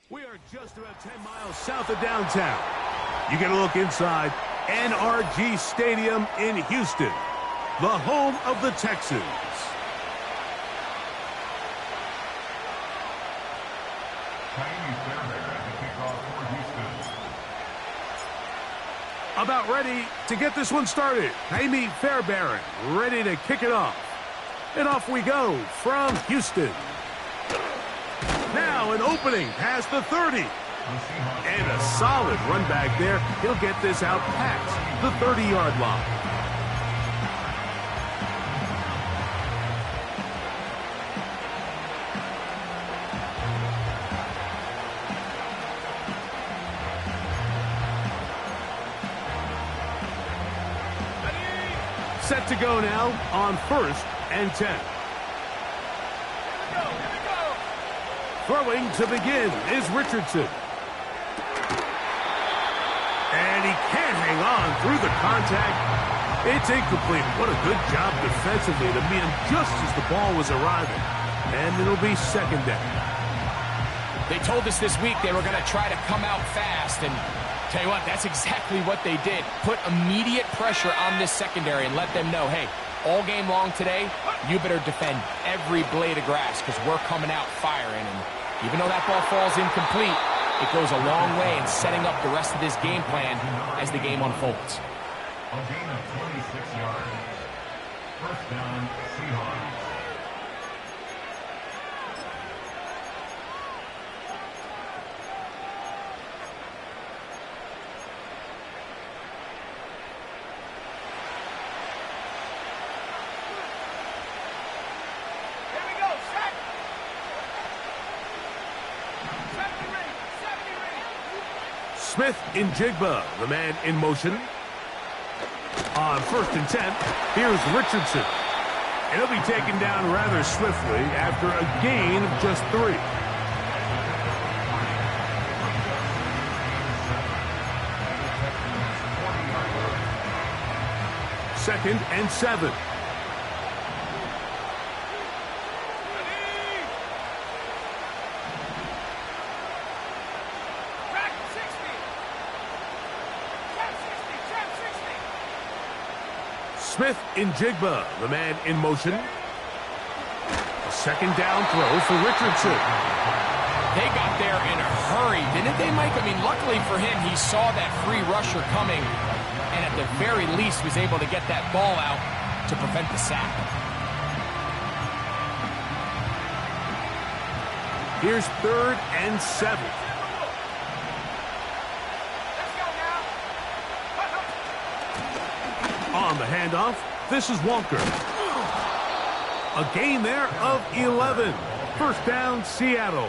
We are just about 10 miles south of downtown. You get a look inside NRG Stadium in Houston, the home of the Texans. About ready to get this one started. Jaime Fairbairn ready to kick it off. And off we go from Houston. Now an opening past the 30. And a solid run back there. He'll get this out past the 30-yard line. Set to go now on 1st and 10. Here we go. Throwing to begin is Richardson. And he can't hang on through the contact. It's incomplete. What a good job defensively to meet him just as the ball was arriving. And it'll be 2nd down. They told us this week they were going to try to come out fast, and tell you what, that's exactly what they did. Put immediate pressure on this secondary and let them know, hey, all game long today, you better defend every blade of grass because we're coming out firing. And even though that ball falls incomplete, it goes a long way in setting up the rest of this game plan as the game unfolds. A gain of 26 yards. 1st down, Seahawks. Smith in Jigba, the man in motion. On 1st and 10, here's Richardson. And he'll be taken down rather swiftly after a gain of just 3. Second and 7. Smith in Jigba, the man in motion. A 2nd down throw for Richardson. They got there in a hurry, didn't they, Mike? I mean, luckily for him, he saw that free rusher coming and at the very least was able to get that ball out to prevent the sack. Here's 3rd and 7. On the handoff, this is Walker. A gain there of 11. 1st down, Seattle.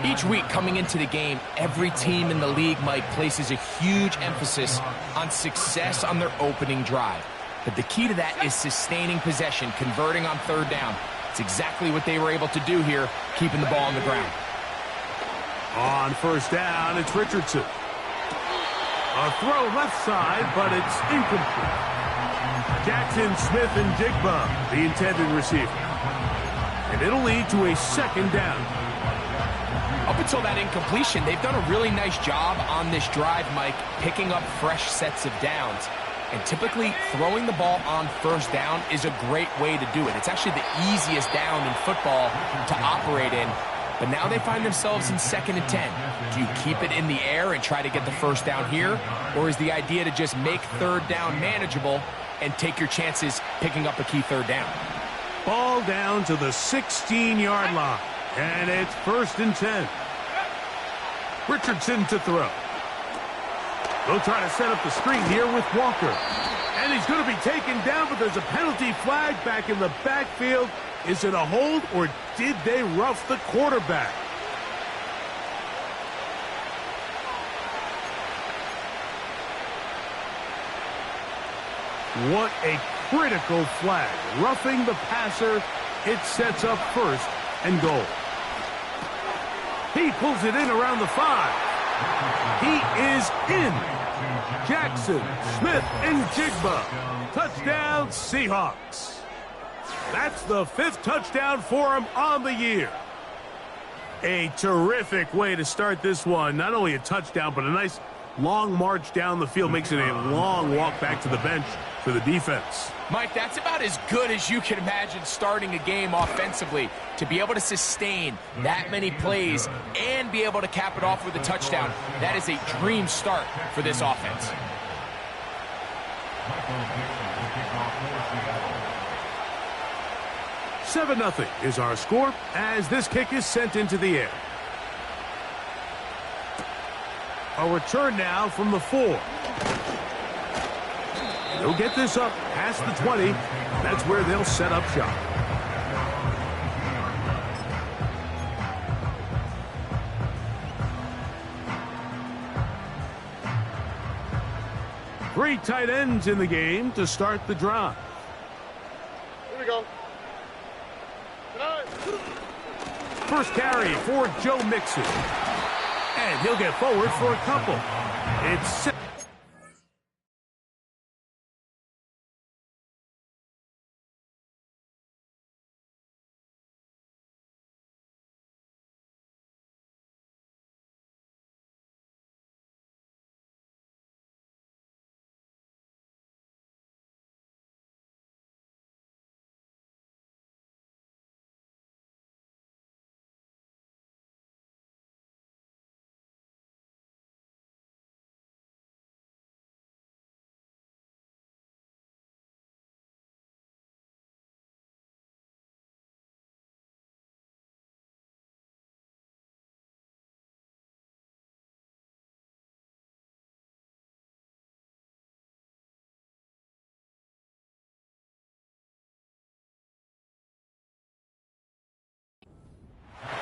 Each week coming into the game, every team in the league, Mike, places a huge emphasis on success on their opening drive. But the key to that is sustaining possession, converting on 3rd down. It's exactly what they were able to do here, keeping the ball on the ground. On 1st down, it's Richardson. A throw left side, but it's incomplete. Jackson, Smith, and Jigba, the intended receiver. And it'll lead to a 2nd down. Up until that incompletion, they've done a really nice job on this drive, Mike, picking up fresh sets of downs. And typically, throwing the ball on 1st down is a great way to do it. It's actually the easiest down in football to operate in. But now they find themselves in 2nd and 10. Do you keep it in the air and try to get the 1st down here? Or is the idea to just make 3rd down manageable and take your chances picking up a key 3rd down? Ball down to the 16-yard line. And it's 1st and 10. Richardson to throw. They'll try to set up the screen here with Walker. And he's going to be taken down, but there's a penalty flag back in the backfield. Is it a hold, or did they rough the quarterback? What a critical flag. Roughing the passer, it sets up 1st and goal. He pulls it in around the 5. He is in. Jackson, Smith, and Jigba. Touchdown, Seahawks. That's the 5th touchdown for him on the year. A terrific way to start this one. Not only a touchdown, but a nice long march down the field. Makes it a long walk back to the bench for the defense. Mike, that's about as good as you can imagine starting a game offensively. To be able to sustain that many plays and be able to cap it off with a touchdown, that is a dream start for this offense. 7-0 is our score as this kick is sent into the air. A return now from the 4. They'll get this up past the 20. That's where they'll set up shop. Three tight ends in the game to start the drive. Here we go. First carry for Joe Mixon. And he'll get forward for a couple. It's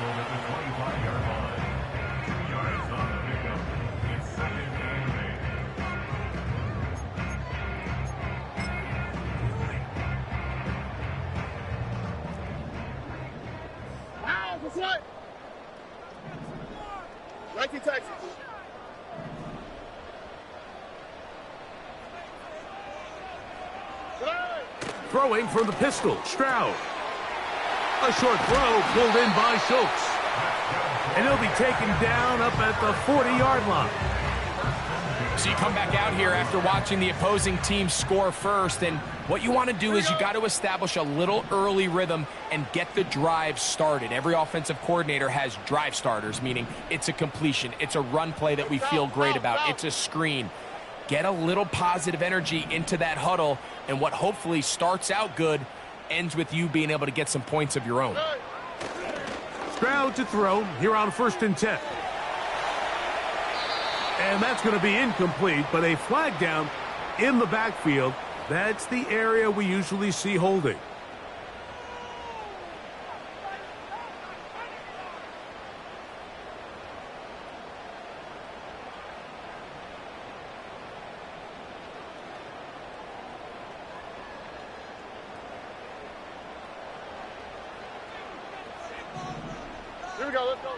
At the 25-yard line. 2 yards on the pickup. It's 2nd and 8. Wow, what's right? Nike Texas. throwing from the pistol, Stroud. A short throw pulled in by Schultz. And he'll be taken down up at the 40-yard line. So you come back out here after watching the opposing team score first, and what you want to do is you got to establish a little early rhythm and get the drive started. Every offensive coordinator has drive starters, meaning it's a completion, it's a run play that we feel great about, it's a screen. Get a little positive energy into that huddle, and what hopefully starts out good ends with you being able to get some points of your own. Stroud to throw here on 1st and 10. And that's going to be incomplete, but a flag down in the backfield. That's the area we usually see holding. Here we go, let's go.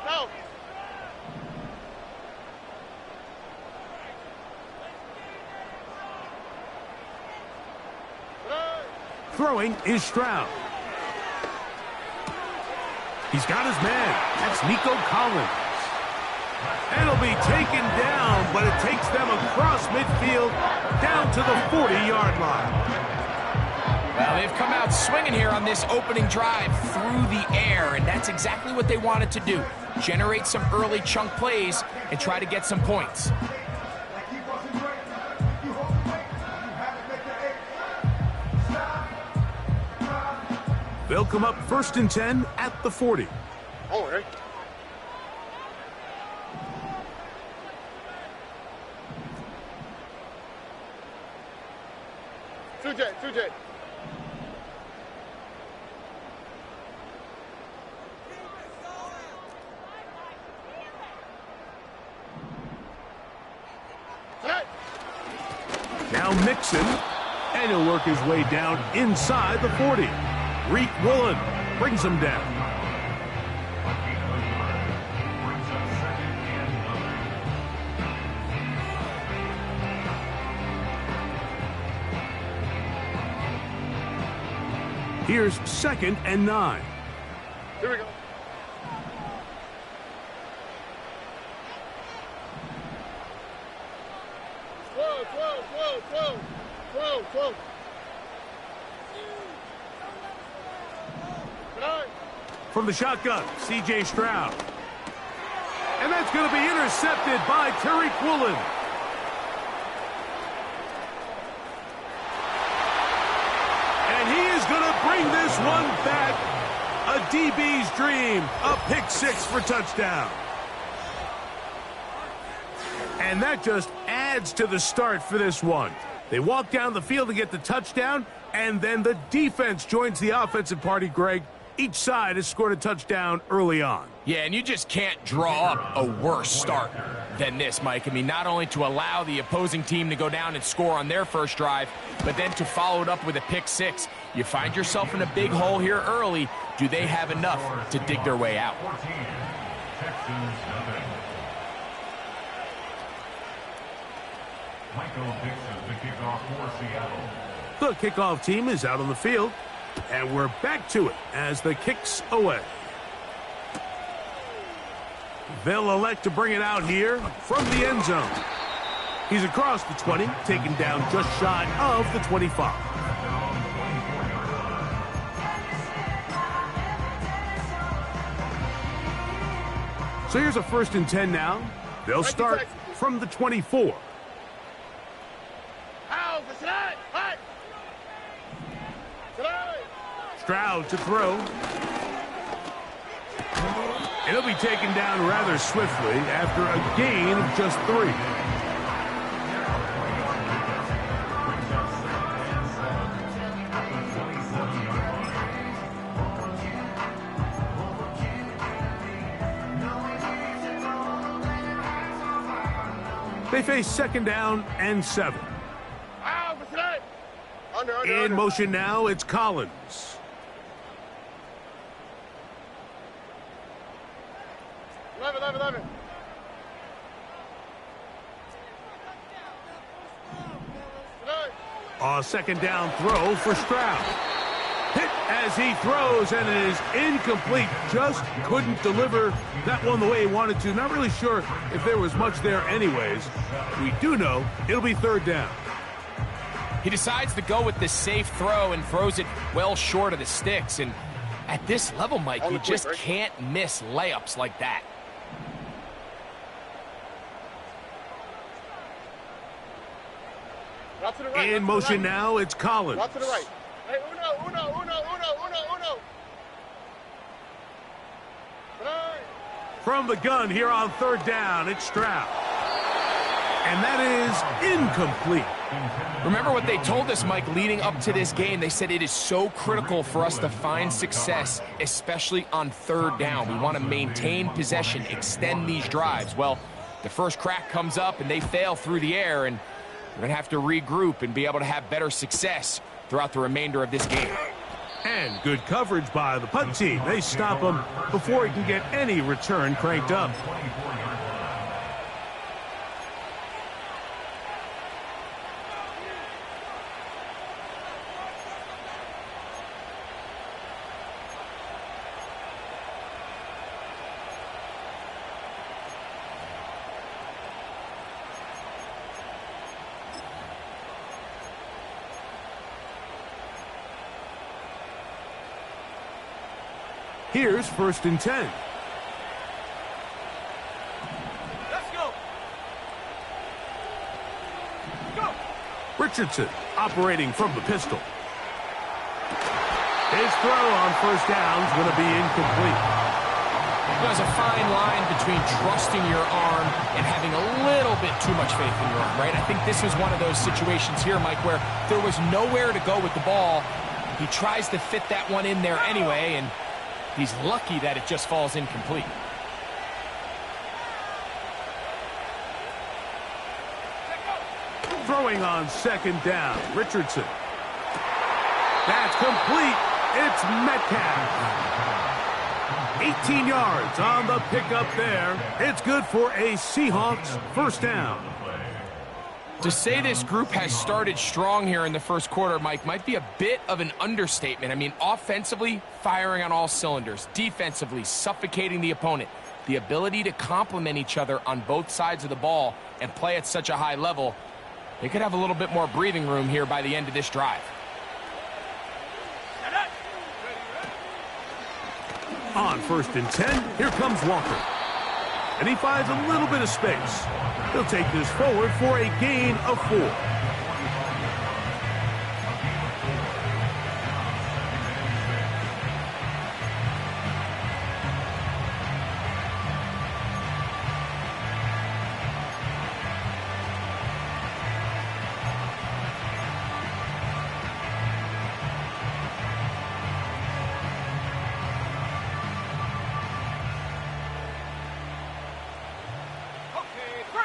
Go. Throwing is Stroud. He's got his man. That's Nico Collins. And he'll be taken down, but it takes them across midfield down to the 40-yard line. Well, they've come out swinging here on this opening drive through the air, and that's exactly what they wanted to do. Generate some early chunk plays and try to get some points. They'll come up 1st and 10 at the 40. Oh, hey. Two J. Now Mixon, and he'll work his way down inside the 40. Reek Woolen brings him down. Here's 2nd and 9. Here we go. Whoa. From the shotgun, C.J. Stroud. And that's going to be intercepted by Terry Quillen. And he is going to bring this one back. A DB's dream. A pick 6 for touchdown. And that just adds to the start for this one. They walk down the field to get the touchdown, and then the defense joins the offensive party, Greg. Each side has scored a touchdown early on. Yeah, and you just can't draw up a worse start than this, Mike. I mean, not only to allow the opposing team to go down and score on their first drive, but then to follow it up with a pick 6. You find yourself in a big hole here early. Do they have enough to dig their way out? 14, Texans nothing. Michael Dixon, the kickoff for Seattle. The kickoff team is out on the field, and we're back to it as the kick's away. They'll elect to bring it out here from the end zone. He's across the 20, taken down just shy of the 25. So here's a 1st and 10 now. They'll start from the 24. Stroud to throw. And he'll be taken down rather swiftly after a gain of just 3. They face 2nd down and 7. In motion now, it's Collins. 11. A 2nd down throw for Stroud. Hit as he throws, and it is incomplete. Just couldn't deliver that one the way he wanted to. Not really sure if there was much there anyways. We do know it'll be 3rd down. He decides to go with the safe throw and throws it well short of the sticks. And at this level, Mike, you just can't miss layups like that. In motion now, it's Collins. Out to the right. Hey, uno. From the gun here on 3rd down, it's Stroud. And that is incomplete. Remember what they told us, Mike, leading up to this game. They said it is so critical for us to find success, especially on 3rd down. We want to maintain possession, extend these drives. Well, the first crack comes up and they fail through the air, and we're going to have to regroup and be able to have better success throughout the remainder of this game. And good coverage by the punt team. They stop him before he can get any return cranked up. Here's 1st and 10. Let's go. Richardson operating from the pistol. His throw on 1st down is going to be incomplete. There's a fine line between trusting your arm and having a little bit too much faith in your arm, right? I think this was one of those situations here, Mike, where there was nowhere to go with the ball. He tries to fit that one in there anyway, and he's lucky that it just falls incomplete. Throwing on 2nd down, Richardson. That's complete. It's Metcalf. 18 yards on the pickup there. It's good for a Seahawks 1st down. To say this group has started strong here in the first quarter, Mike, might be a bit of an understatement. I mean, offensively, firing on all cylinders. Defensively, suffocating the opponent. The ability to complement each other on both sides of the ball and play at such a high level, they could have a little bit more breathing room here by the end of this drive. On 1st and 10, here comes Walker. And he finds a little bit of space. He'll take this forward for a gain of 4.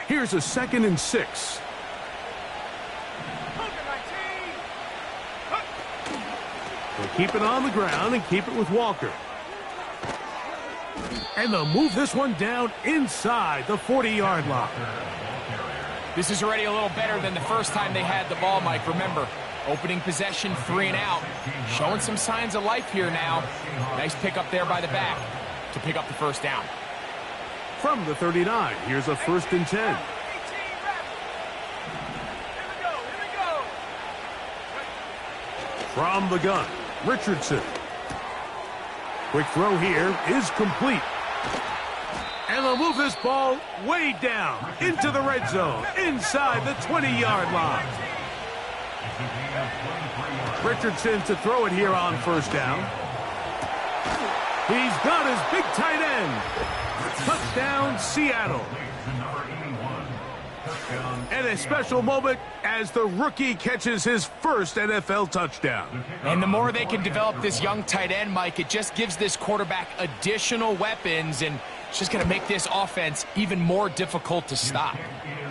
Here's a 2nd and 6. They'll keep it on the ground and keep it with Walker. And they'll move this one down inside the 40-yard line. This is already a little better than the first time they had the ball, Mike. Remember, opening possession, 3 and out. Showing some signs of life here now. Nice pick up there by the back to pick up the first down. From the 39, here's a 1st and 10. From the gun, Richardson. Quick throw here is complete. And they'll move this ball way down into the red zone, inside the 20-yard line. Richardson to throw it here on 1st down. He's got his big tight end. Touchdown, Seattle. And a special moment as the rookie catches his first NFL touchdown. And the more they can develop this young tight end, Mike, it just gives this quarterback additional weapons, and it's just going to make this offense even more difficult to stop.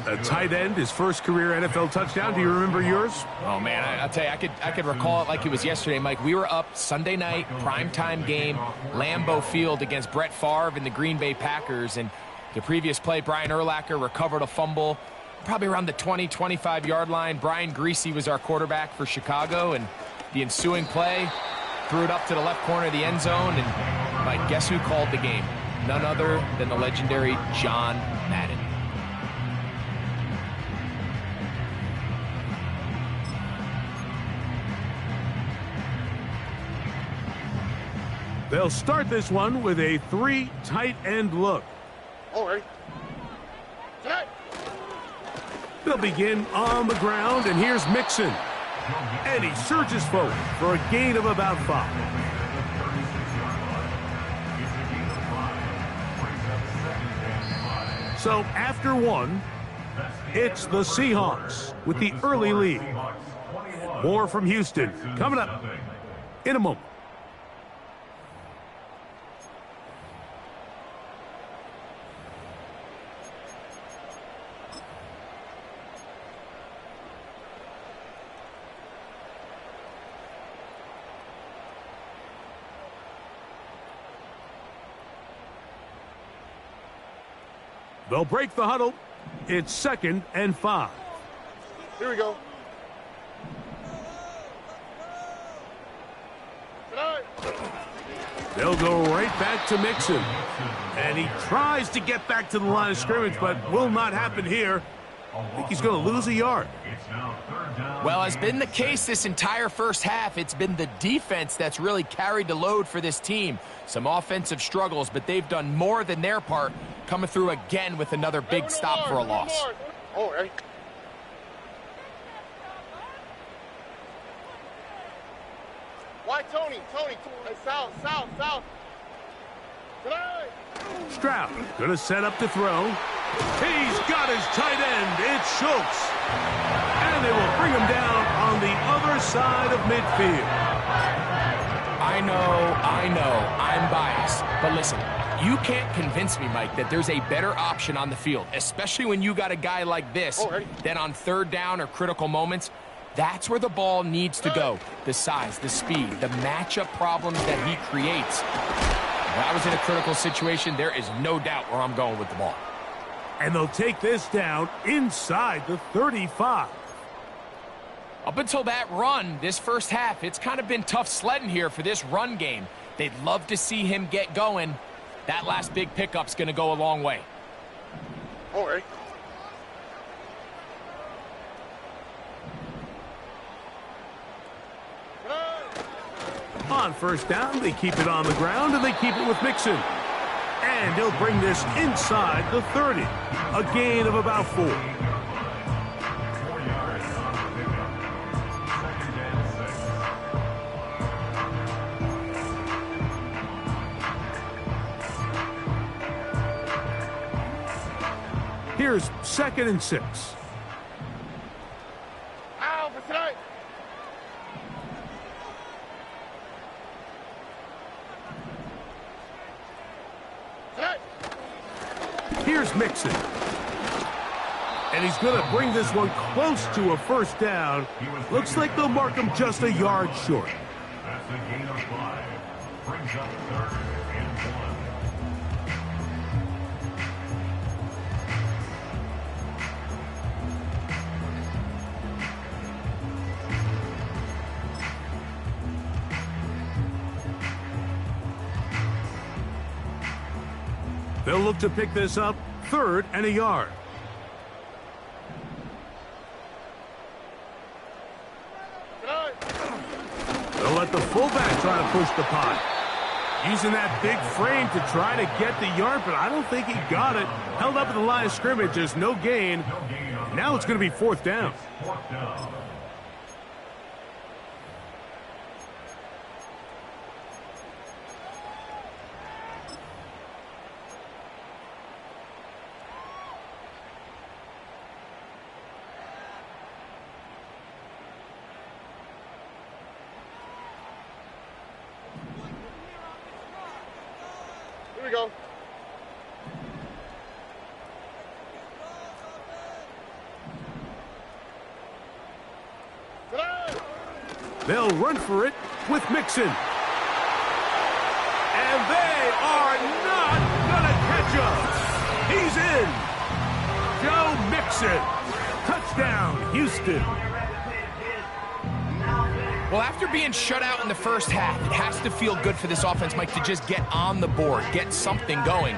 A tight end, his first career NFL touchdown. Do you remember yours? Oh, man, I'll tell you, I could recall it like it was yesterday, Mike. We were up Sunday night, primetime game, Lambeau Field against Brett Favre and the Green Bay Packers. And the previous play, Brian Urlacher recovered a fumble, probably around the 20, 25-yard line. Brian Greasy was our quarterback for Chicago, and the ensuing play, threw it up to the left corner of the end zone, and Mike, guess who called the game? None other than the legendary John Madden. They'll start this one with a 3 tight end look. All right. They'll begin on the ground, and here's Mixon. And he surges forward for a gain of about 5. So after 1, it's the Seahawks with the early lead. More from Houston coming up in a moment. They'll break the huddle. It's 2nd and 5. Here we go. They'll go right back to Mixon. And he tries to get back to the line of scrimmage, but will not happen here. I think he's going to lose a yard. Well, has been the case this entire first half. It's been the defense that's really carried the load for this team. Some offensive struggles, but they've done more than their part, coming through again with another big stop for a loss. All right. Why Tony? South. Tonight. Stroud going to set up to throw. He's got his tight end. It's Schultz. And they will bring him down on the other side of midfield. I know, I'm biased. But listen, you can't convince me, Mike, that there's a better option on the field, especially when you got a guy like this, than on 3rd down or critical moments. That's where the ball needs to go. The size, the speed, the matchup problems that he creates. When I was in a critical situation, there is no doubt where I'm going with the ball. And they'll take this down inside the 35. Up until that run, this first half, it's kind of been tough sledding here for this run game. They'd love to see him get going. That last big pickup's going to go a long way. All right. On first down, they keep it on the ground, and they keep it with Mixon. And he'll bring this inside the 30. A gain of about 4. 4 yards on the pickup. 2nd and 6. Here's 2nd and 6. Ow, for tonight. Here's Mixon. And he's going to bring this one close to a first down. Looks like they'll mark him just a yard short. That's a gain of 5. Brings up 3rd and 1. They'll look to pick this up 3rd and a yard. They'll let the fullback try to push the punt. Using that big frame to try to get the yard, but I don't think he got it. Held up at the line of scrimmage. There's no gain. Now it's going to be 4th down. 4th down. Here we go. They'll run for it with Mixon. And they are not going to catch him. He's in. Joe Mixon. Touchdown, Houston. Well, after being shut out in the first half, it has to feel good for this offense, Mike, to just get on the board, get something going.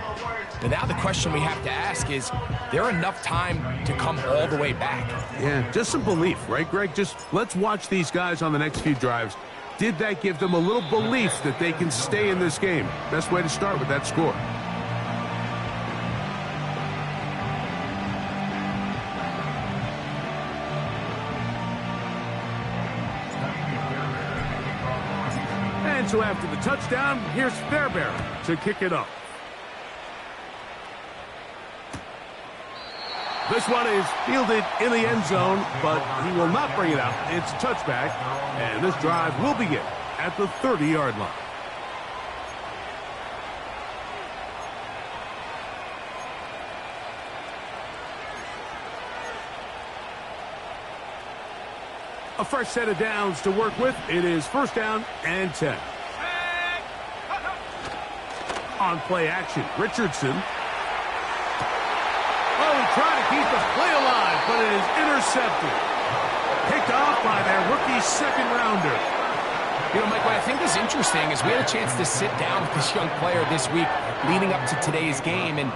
But now the question we have to ask is there enough time to come all the way back? Yeah, just some belief, right, Greg? Just let's watch these guys on the next few drives. Did that give them a little belief that they can stay in this game? Best way to start with that score. And so after the touchdown, here's Fairbairn to kick it up. This one is fielded in the end zone, but he will not bring it out. It's touchback, and this drive will begin at the 30-yard line. A fresh set of downs to work with. It is 1st down and 10. On play action, Richardson. Oh, trying to keep the play alive, but it is intercepted. Picked off by their rookie 2nd-rounder. You know, Mike, what I think is interesting is we had a chance to sit down with this young player this week leading up to today's game, and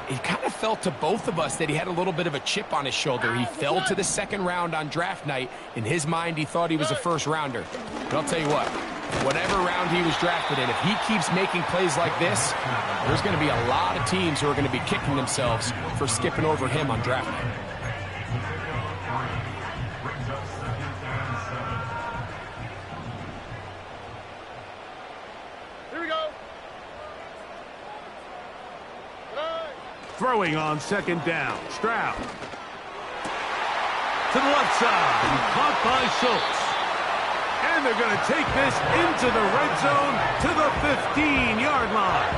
it kind of felt to both of us that he had a little bit of a chip on his shoulder. He fell to the 2nd round on draft night. In his mind, he thought he was a 1st-rounder. But I'll tell you what, whatever round he was drafted in, if he keeps making plays like this, there's going to be a lot of teams who are going to be kicking themselves for skipping over him on draft night. Here we go. Throwing on 2nd down. Stroud. To the left side. Caught by Schultz. And they're going to take this into the red zone to the 15-yard line.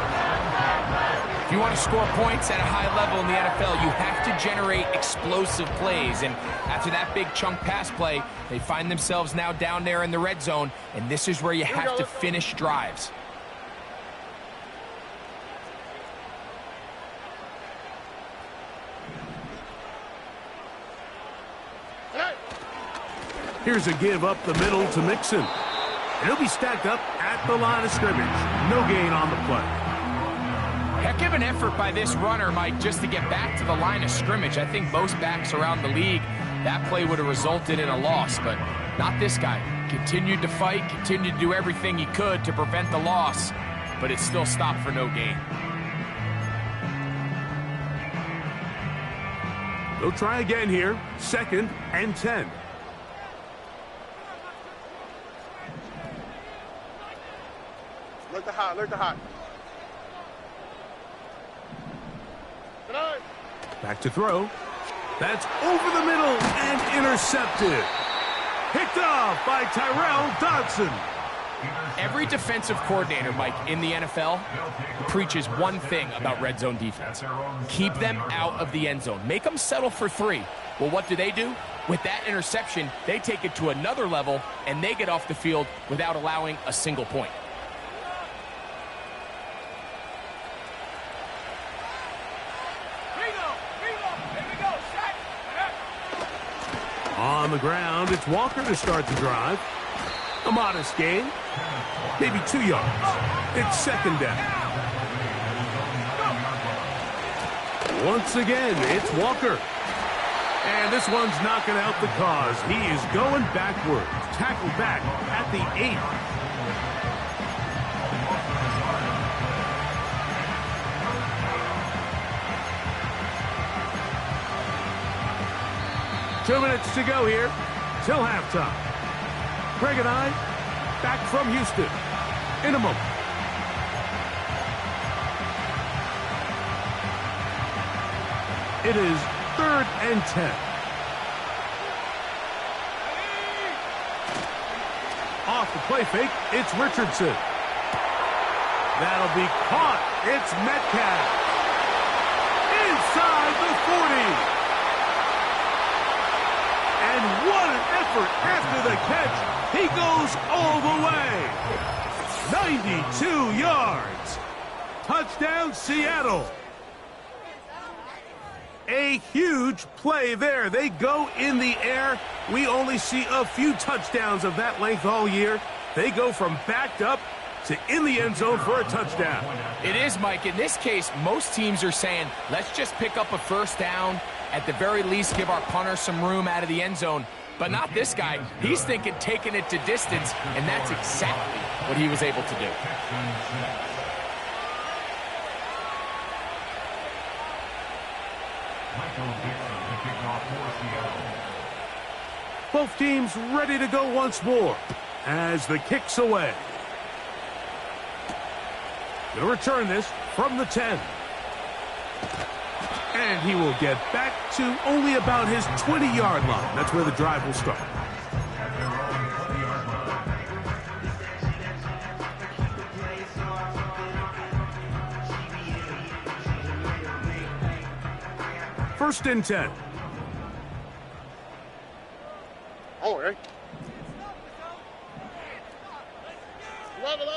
If you want to score points at a high level in the NFL, you have to generate explosive plays. And after that big chunk pass play, they find themselves now down there in the red zone. And this is where you have to finish drives. Here's a give up the middle to Mixon. And he'll be stacked up at the line of scrimmage. No gain on the play. Heck of an effort by this runner, Mike, just to get back to the line of scrimmage. I think most backs around the league, that play would have resulted in a loss, but not this guy. Continued to fight, continued to do everything he could to prevent the loss, but it still stopped for no gain. They'll try again here. 2nd and 10. Alert the hot, alert the hot. Tonight. Back to throw. That's over the middle and intercepted. Picked off by Tyrell Dodson. Every defensive coordinator, Mike, in the NFL preaches one thing about red zone defense. Keep them out of the end zone. Make them settle for 3. Well, what do? With that interception, they take it to another level, and they get off the field without allowing a single point. On the ground, it's Walker to start the drive. A modest gain, maybe 2 yards. It's 2nd down. Once again, it's Walker. And this one's not going to help the cause. He is going backwards. Tackled back at the 8. Two minutes to go here till halftime. Craig and I back from Houston in a moment. It is 3rd and 10. Off the play fake, it's Richardson. That'll be caught. It's Metcalf. Inside the 40. And what an effort after the catch. He goes all the way. 92 yards. Touchdown, Seattle. A huge play there. They go in the air. We only see a few touchdowns of that length all year. They go from backed up to in the end zone for a touchdown. It is, Mike. In this case, most teams are saying, let's just pick up a 1st down. At the very least, give our punter some room out of the end zone. But not this guy. He's thinking taking it to distance, and that's exactly what he was able to do. Both teams ready to go once more as the kick's away. Going to return this from the 10. And he will get back to only about his 20-yard line. That's where the drive will start. First and 10. Oh, right. 11.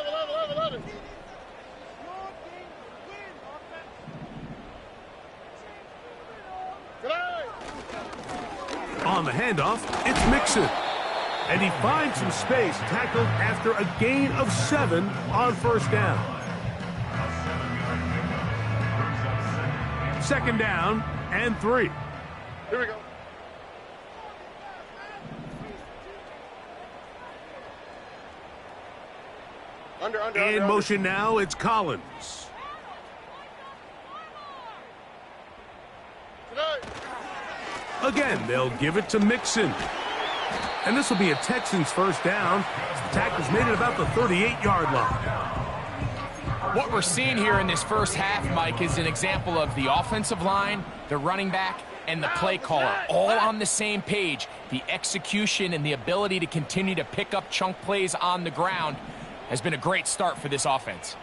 On the handoff, it's Mixon. And he finds some space, tackled after a gain of 7 on 1st down. 2nd down and 3. Here we go. In motion now, it's Collins. Again, they'll give it to Mixon. And this will be a Texans 1st down. The tackle's made it about the 38-yard line. What we're seeing here in this first half, Mike, is an example of the offensive line, the running back, and the play caller all on the same page. The execution and the ability to continue to pick up chunk plays on the ground has been a great start for this offense.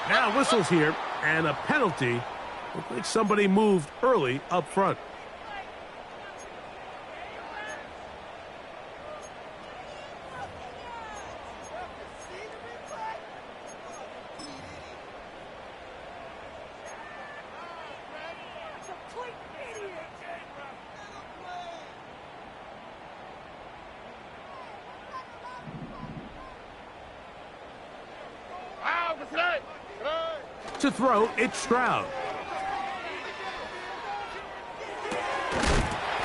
Now whistles here, and a penalty. Looks like somebody moved early up front. To throw, it's Stroud.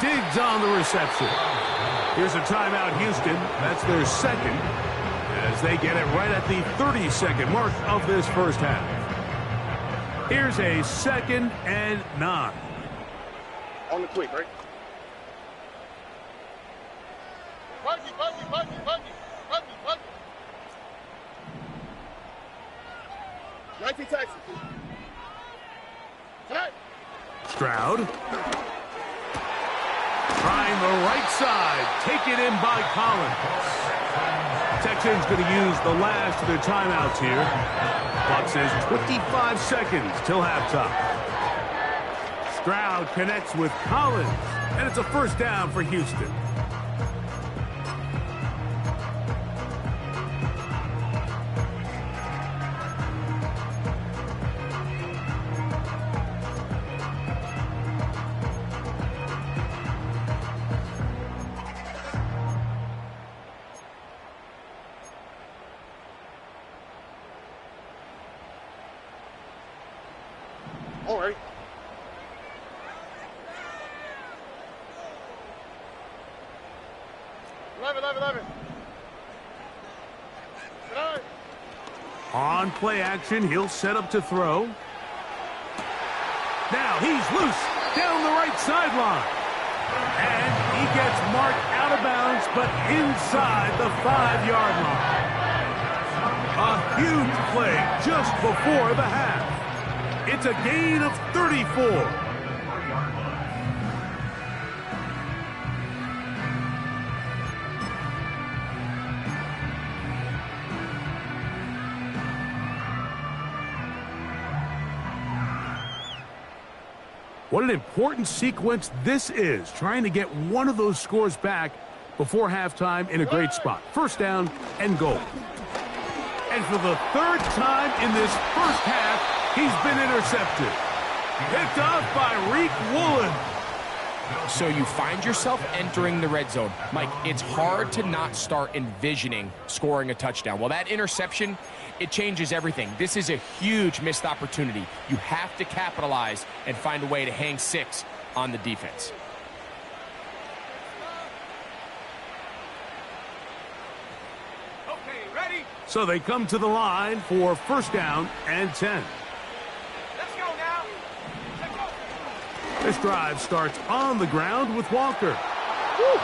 Diggs on the reception. Here's a timeout, Houston. That's their second, as they get it right at the 30-second mark of this first half. Here's a 2nd and 9. On the quick, right? Buggy. 19 Texas. Tonight. Stroud. Trying the right side. Taken in by Collins. Texans going to use the last of their timeouts here. Clock says 25 seconds till halftime. Stroud connects with Collins, and it's a first down for Houston. All right. Eleven. Tonight. On play action, he'll set up to throw. Now he's loose down the right sideline. And he gets marked out of bounds, but inside the 5-yard line. A huge play just before the half. It's a gain of 34. What an important sequence this is, trying to get one of those scores back before halftime in a great spot. First down and goal. And for the 3rd time in this first half, he's been intercepted. Picked off by Reek Woolen. So you find yourself entering the red zone. Mike, it's hard to not start envisioning scoring a touchdown. Well, that interception, it changes everything. This is a huge missed opportunity. You have to capitalize and find a way to hang 6 on the defense. Okay, ready? So they come to the line for first down and 10. Let's go now. Let's go. This drive starts on the ground with Walker. Woo.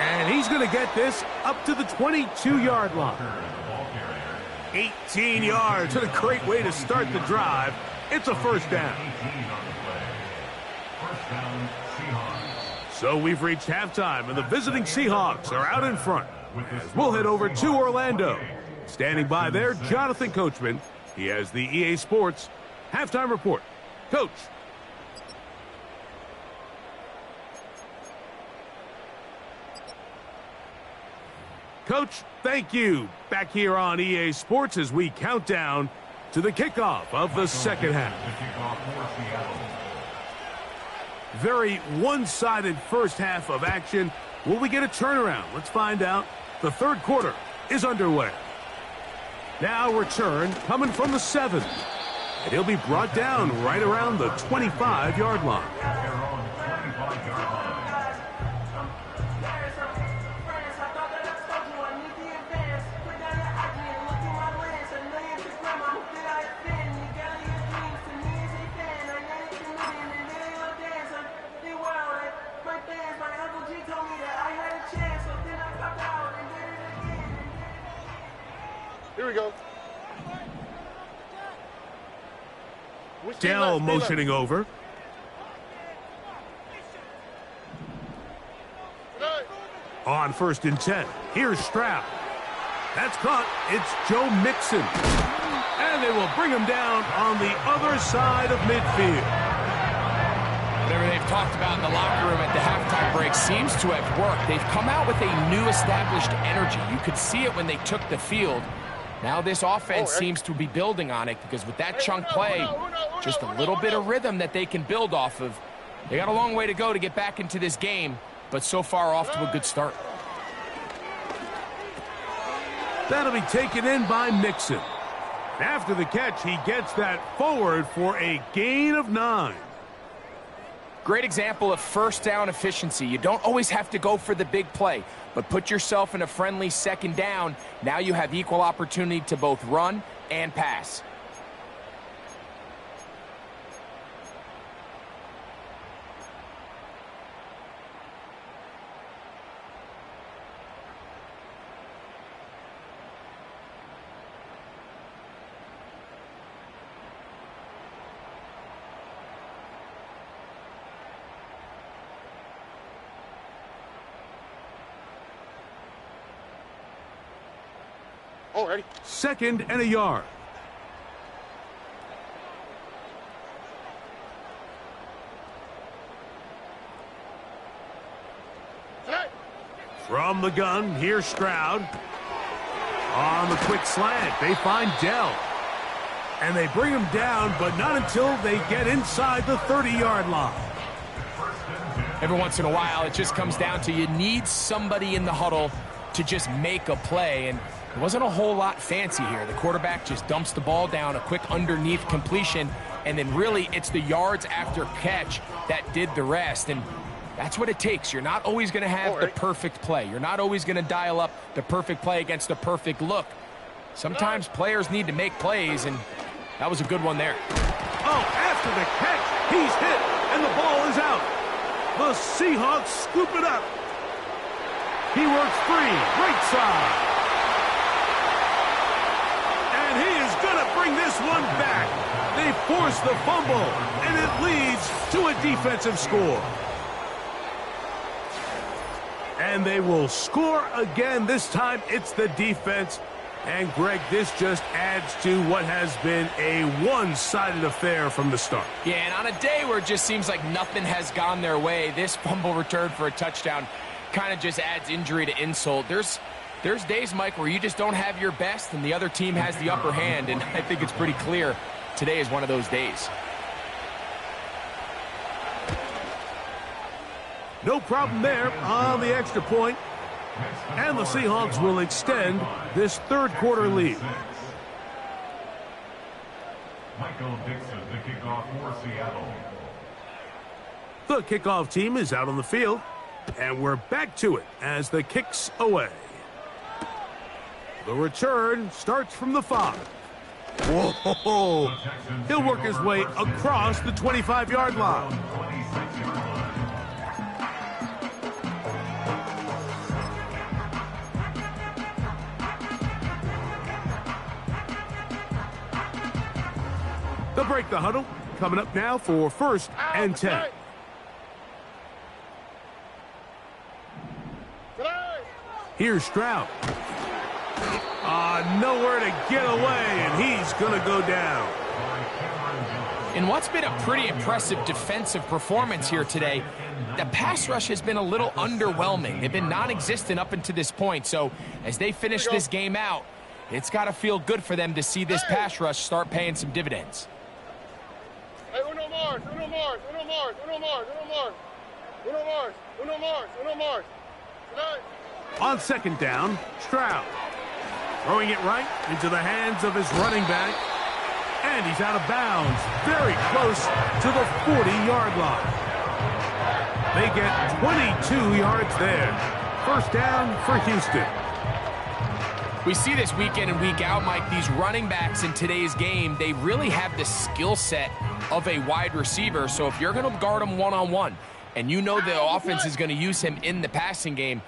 And he's going to get this up to the 22-yard line. 18 yards. What a great way to start the drive. It's a first down. So we've reached halftime, and the visiting Seahawks are out in front. As we'll head over to Orlando. Standing by there, Jonathan Coachman. He has the EA Sports halftime report. Coach. Coach, thank you. Back here on EA Sports as we count down to the kickoff of the second half. Very one-sided first half of action. Will we get a turnaround? Let's find out. The third quarter is underway. Now return coming from the 7th. And he'll be brought down right around the 25-yard line. Here we go. Dell motioning over. On 1st and 10. Here's Stroud. That's caught. It's Joe Mixon. And they will bring him down on the other side of midfield. Whatever they've talked about in the locker room at the halftime break seems to have worked. They've come out with a new established energy. You could see it when they took the field. Now this offense seems to be building on it because with that chunk play, just a little bit of rhythm that they can build off of. They got a long way to go to get back into this game, but so far off to a good start. That'll be taken in by Mixon. After the catch, he gets that forward for a gain of 9. Great example of first down efficiency. You don't always have to go for the big play, but put yourself in a friendly second down. Now you have equal opportunity to both run and pass. Oh, ready. 2nd and a yard. Tonight. From the gun, here's Stroud. On the quick slant, they find Dell. And they bring him down, but not until they get inside the 30-yard line. Every once in a while, it just comes down to you need somebody in the huddle to just make a play, and there wasn't a whole lot fancy here. The quarterback just dumps the ball down, a quick underneath completion, and then really it's the yards after catch that did the rest, and that's what it takes. You're not always going to have the perfect play. You're not always going to dial up the perfect play against the perfect look. Sometimes players need to make plays, and that was a good one there. Oh, after the catch, he's hit, and the ball is out. The Seahawks scoop it up. He works free, right side. And he is going to bring this one back. They force the fumble, and it leads to a defensive score. And they will score again. This time it's the defense. And, Greg, this just adds to what has been a one-sided affair from the start. Yeah, and on a day where it just seems like nothing has gone their way, this fumble return for a touchdown kind of just adds injury to insult. There's days, Mike, where you just don't have your best and the other team has the upper hand, and I think it's pretty clear today is one of those days. No problem there on the extra point. And the Seahawks will extend this third quarter lead. Michael Dixon, the kickoff for Seattle. The kickoff team is out on the field, and we're back to it as the kick's away. The return starts from the 5. Whoa! He'll work his way across the 25-yard line. They'll break the huddle. Coming up now for 1st and 10. Here's Stroud. Nowhere to get away, and he's going to go down. In what's been a pretty impressive defensive performance here today, the pass rush has been a little underwhelming. They've been non-existent up until this point, so as they finish this game out, it's got to feel good for them to see this pass rush start paying some dividends. Hey, uno más, uno más, uno más, uno más, uno más. Uno más, uno más, uno más. Tonight. On 2nd down, Stroud. Throwing it right into the hands of his running back. And he's out of bounds, very close to the 40-yard line. They get 22 yards there. 1st down for Houston. We see this week in and week out, Mike, these running backs in today's game, they really have the skill set of a wide receiver. So if you're going to guard him one-on-one and you know the offense is going to use him in the passing game,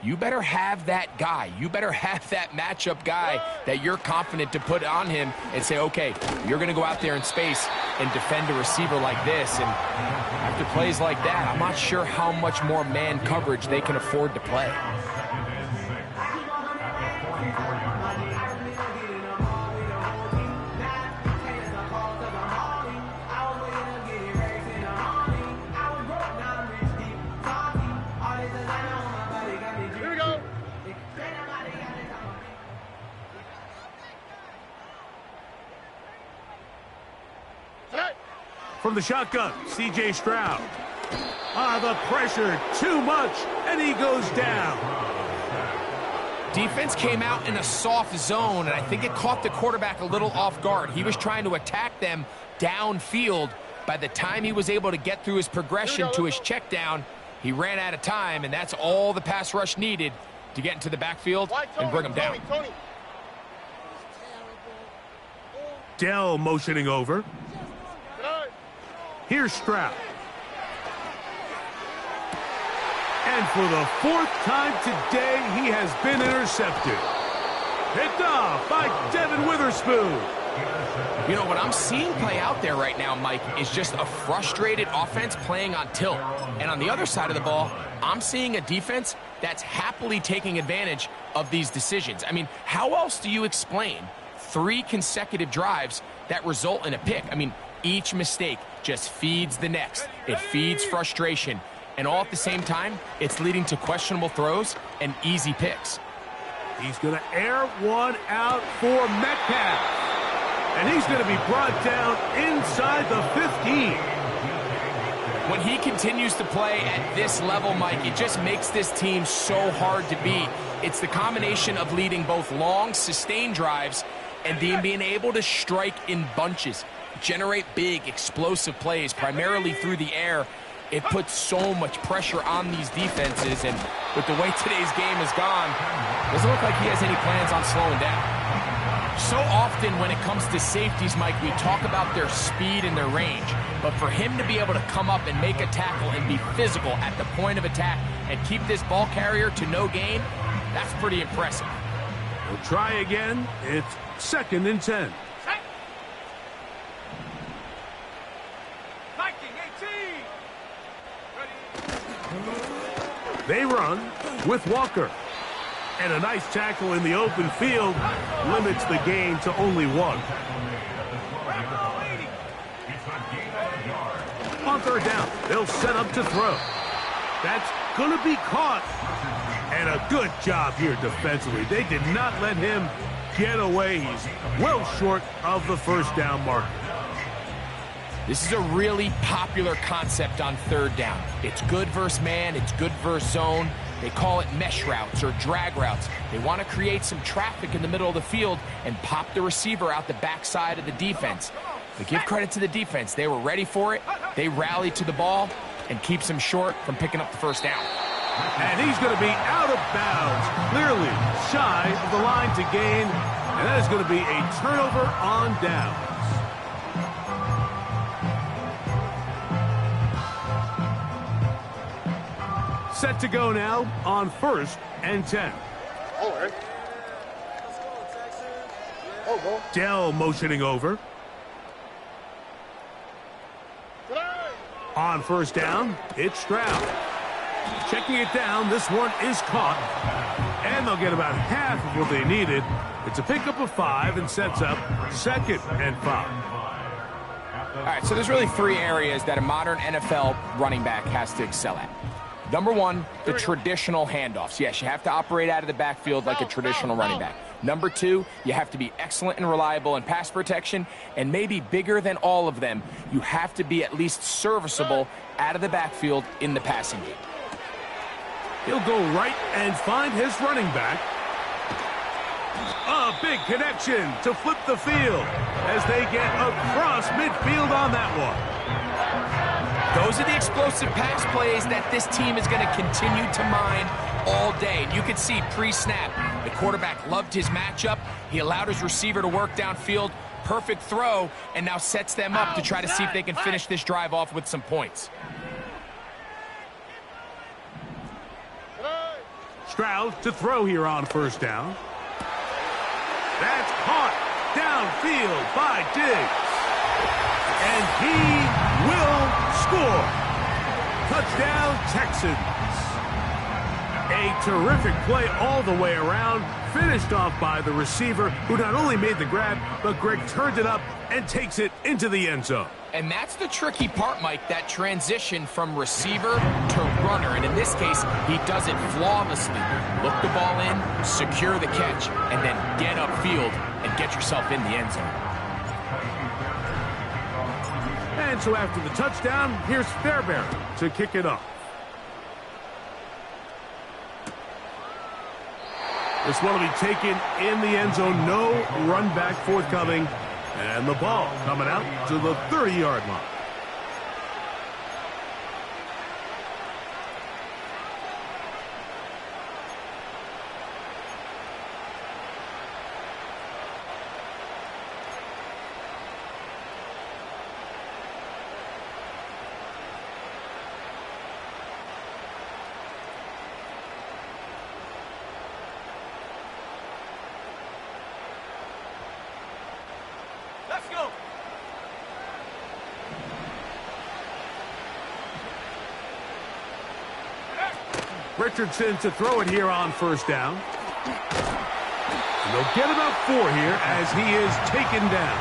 you better have that guy. You better have that matchup guy that you're confident to put on him and say, okay, you're going to go out there in space and defend a receiver like this. And after plays like that, I'm not sure how much more man coverage they can afford to play. From the shotgun, C.J. Stroud. The pressure, too much, and he goes down. Defense came out in a soft zone, and I think it caught the quarterback a little off guard. He was trying to attack them downfield. By the time he was able to get through his progression to his check down, he ran out of time, and that's all the pass rush needed to get into the backfield and bring him down. Dell motioning over. Here's Stroud. And for the 4th time today, he has been intercepted. Picked off by Devin Witherspoon. You know, what I'm seeing play out there right now, Mike, is just a frustrated offense playing on tilt. And on the other side of the ball, I'm seeing a defense that's happily taking advantage of these decisions. I mean, how else do you explain 3 consecutive drives that result in a pick? I mean, each mistake just feeds the next. It feeds frustration. And all at the same time, it's leading to questionable throws and easy picks. He's going to air one out for Metcalf. And he's going to be brought down inside the 15. When he continues to play at this level, Mike, it just makes this team so hard to beat. It's the combination of leading both long, sustained drives and being able to strike in bunches, generate big, explosive plays, primarily through the air. It puts so much pressure on these defenses, and with the way today's game has gone, doesn't look like he has any plans on slowing down. So often when it comes to safeties, Mike, we talk about their speed and their range, but for him to be able to come up and make a tackle and be physical at the point of attack and keep this ball carrier to no gain, that's pretty impressive. We'll try again. It's 2nd and 10. They run with Walker. And a nice tackle in the open field limits the gain to only 1. On 3rd down, they'll set up to throw. That's going to be caught. And a good job here defensively. They did not let him get away. He's well short of the 1st down marker. This is a really popular concept on 3rd down. It's good versus man, it's good versus zone. They call it mesh routes or drag routes. They want to create some traffic in the middle of the field and pop the receiver out the backside of the defense. But give credit to the defense. They were ready for it. They rallied to the ball and keeps him short from picking up the 1st down. And he's going to be out of bounds, clearly shy of the line to gain. And that is going to be a turnover on downs. Set to go now on 1st and 10. Dell motioning over. On 1st down, it's Stroud. Checking it down, this one is caught. And they'll get about half of what they needed. It's a pickup of 5 and sets up 2nd and 5. All right, so there's really 3 areas that a modern NFL running back has to excel at. Number 1, the traditional handoffs. Yes, you have to operate out of the backfield like a traditional running back. Number 2, you have to be excellent and reliable in pass protection, and maybe bigger than all of them, you have to be at least serviceable out of the backfield in the passing game. He'll go right and find his running back. A big connection to flip the field as they get across midfield on that one. Those are the explosive pass plays that this team is going to continue to mine all day. And you can see pre-snap, the quarterback loved his matchup. He allowed his receiver to work downfield. Perfect throw, and now sets them up to try to see if they can finish this drive off with some points. Stroud to throw here on 1st down. That's caught downfield by Diggs. And he will score. Touchdown, Texans. A terrific play all the way around, finished off by the receiver, who not only made the grab, but Greg turned it up and takes it into the end zone. And that's the tricky part, Mike, that transition from receiver to runner. And in this case, he does it flawlessly. Look the ball in, secure the catch, and then get upfield and get yourself in the end zone. And so after the touchdown, here's Fairbairn to kick it off. This one will be taken in the end zone. No run back forthcoming. And the ball coming out to the 30-yard line. Let's go. Richardson to throw it here on first down. And they'll get about 4 here as he is taken down.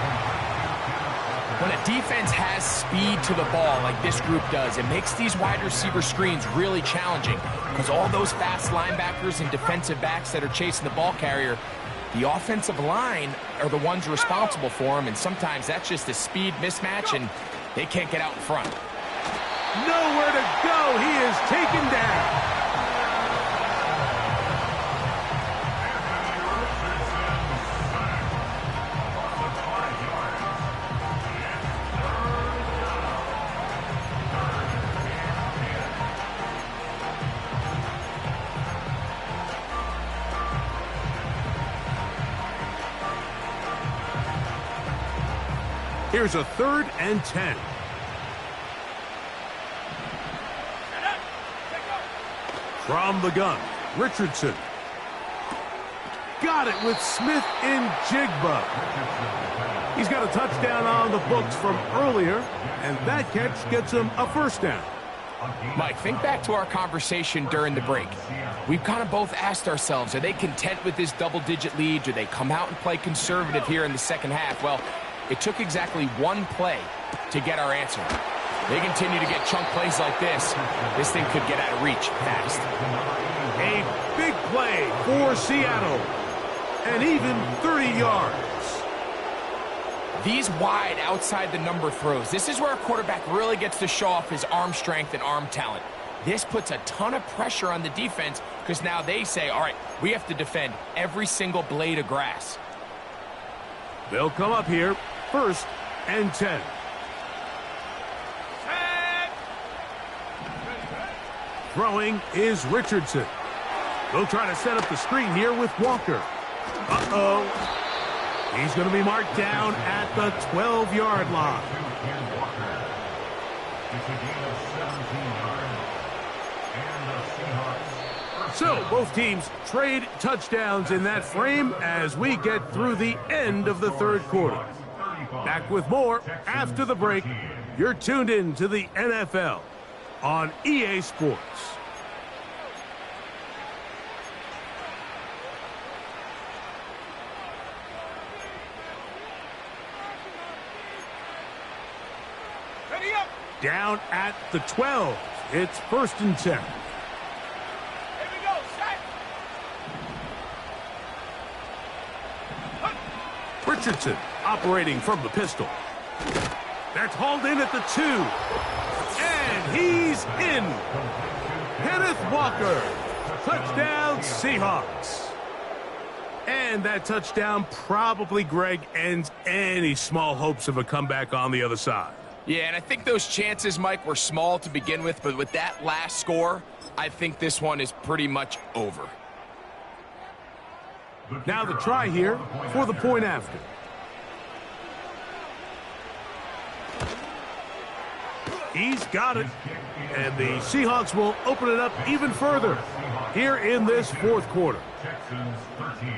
When a defense has speed to the ball like this group does, it makes these wide receiver screens really challenging because all those fast linebackers and defensive backs that are chasing the ball carrier, the offensive line are the ones responsible for them, and sometimes that's just a speed mismatch, and they can't get out in front. Nowhere to go. He is taken down. Here's a 3rd and 10. From the gun, Richardson. Got it with Smith and Jigba. He's got a touchdown on the books from earlier, and that catch gets him a first down. Mike, think back to our conversation during the break. We've kind of both asked ourselves, are they content with this double-digit lead? Do they come out and play conservative here in the second half? Well, it took exactly one play to get our answer. They continue to get chunk plays like this. This thing could get out of reach fast. A big play for Seattle. And even 30 yards. These wide outside the number throws. This is where a quarterback really gets to show off his arm strength and arm talent. This puts a ton of pressure on the defense because now they say, all right, we have to defend every single blade of grass. They'll come up here, 1st and 10. Throwing is Richardson. They'll try to set up the screen here with Walker. Uh-oh. He's going to be marked down at the 12-yard line. So both teams trade touchdowns in that frame as we get through the end of the 3rd quarter. Back with more after the break. You're tuned in to the NFL on EA Sports. Down at the 12. It's 1st and 10. Here we go, set. Richardson operating from the pistol. That's hauled in at the 2. And he's in. Kenneth Walker. Touchdown, Seahawks. And that touchdown probably, Greg, ends any small hopes of a comeback on the other side. Yeah, and I think those chances, Mike, were small to begin with, but with that last score, I think this one is pretty much over. Now the try here for the point after. He's got it. And the Seahawks will open it up even further here in this 4th quarter. Texans 13.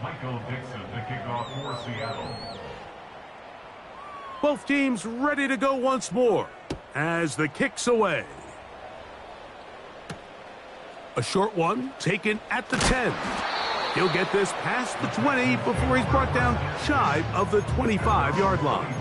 Michael Dixon to kick off for Seattle. Both teams ready to go once more as the kick's away. A short one taken at the 10. He'll get this past the 20 before he's brought down shy of the 25-yard line.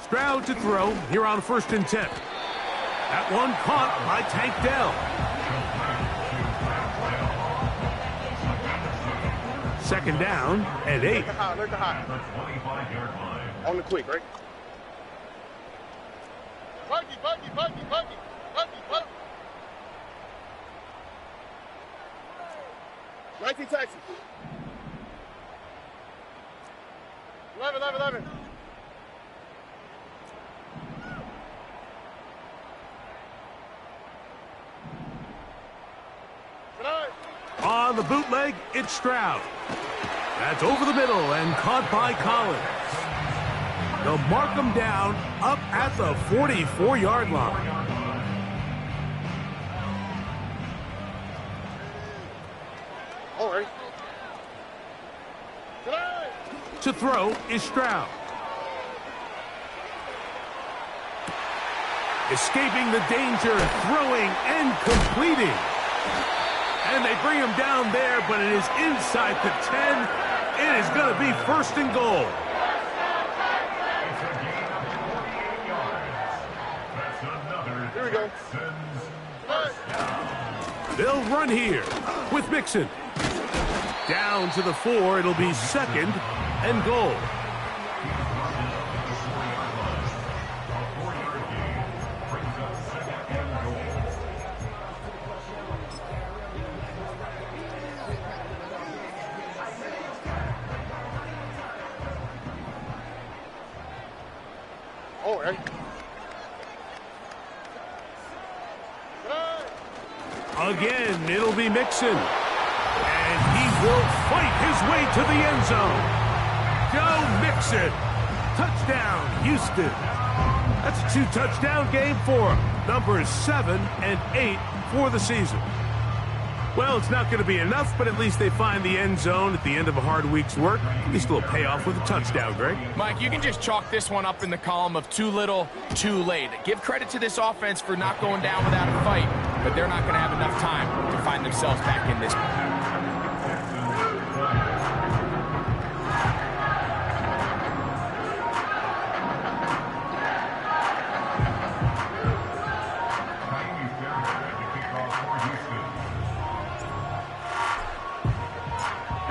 Stroud to throw here on 1st and 10. That one caught by Tank Dell. 2nd down and 8. Look at high. The 25-yard line. On the quick, right? Bucky. 19 taxi. 11. On the bootleg, it's Stroud. That's over the middle and caught by Collins. They'll mark him down up at the 44-yard line. All right. To throw is Stroud. Escaping the danger, throwing and completing. And they bring him down there, but it is inside the 10. It is going to be 1st and goal. It's a gain of 48 yards. That's another Here we go. Texans first down. They'll run here with Mixon. Down to the 4. It'll be 2nd and goal. All right. Again, it'll be Mixon. And he will fight his way to the end zone. Go Mixon. Touchdown, Houston. That's a 2-touchdown game for him. Numbers 7 and 8 for the season. Well, it's not going to be enough, but at least they find the end zone at the end of a hard week's work. At least a little payoff with a touchdown, Greg. Mike, you can just chalk this one up in the column of too little, too late. Give credit to this offense for not going down without a fight, but they're not going to have enough time to find themselves back in this one.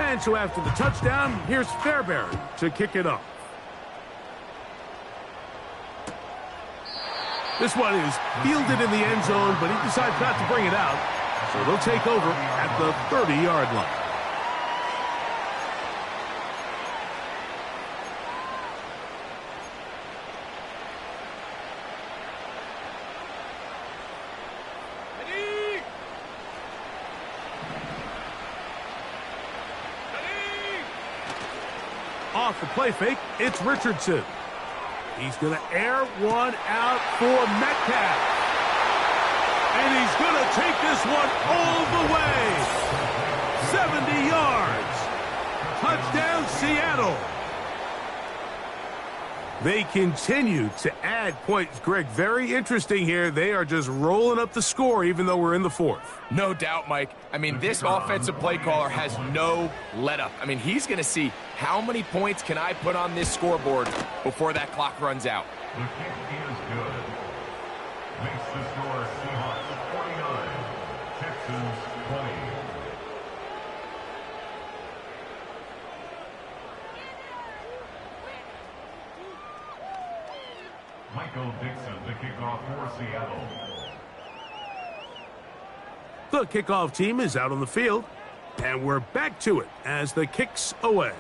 And so after the touchdown, here's Fairbairn to kick it off. This one is fielded in the end zone, but he decides not to bring it out. So they'll take over at the 30-yard line. Off the play fake, it's Richardson. He's going to air one out for Metcalf. And he's going to take this one all the way. 70 yards. Touchdown, Seattle. They continue to add points. Greg, very interesting here. They are just rolling up the score even though we're in the 4th. No doubt, Mike. I mean, this offensive play caller has no let-up. I mean, he's going to see how many points can I put on this scoreboard before that clock runs out. The kick is good. Makes the score Seahawks 49, Texans 20. Michael Dixon, the kickoff for Seattle. The kickoff team is out on the field, and we're back to it as the kick's away.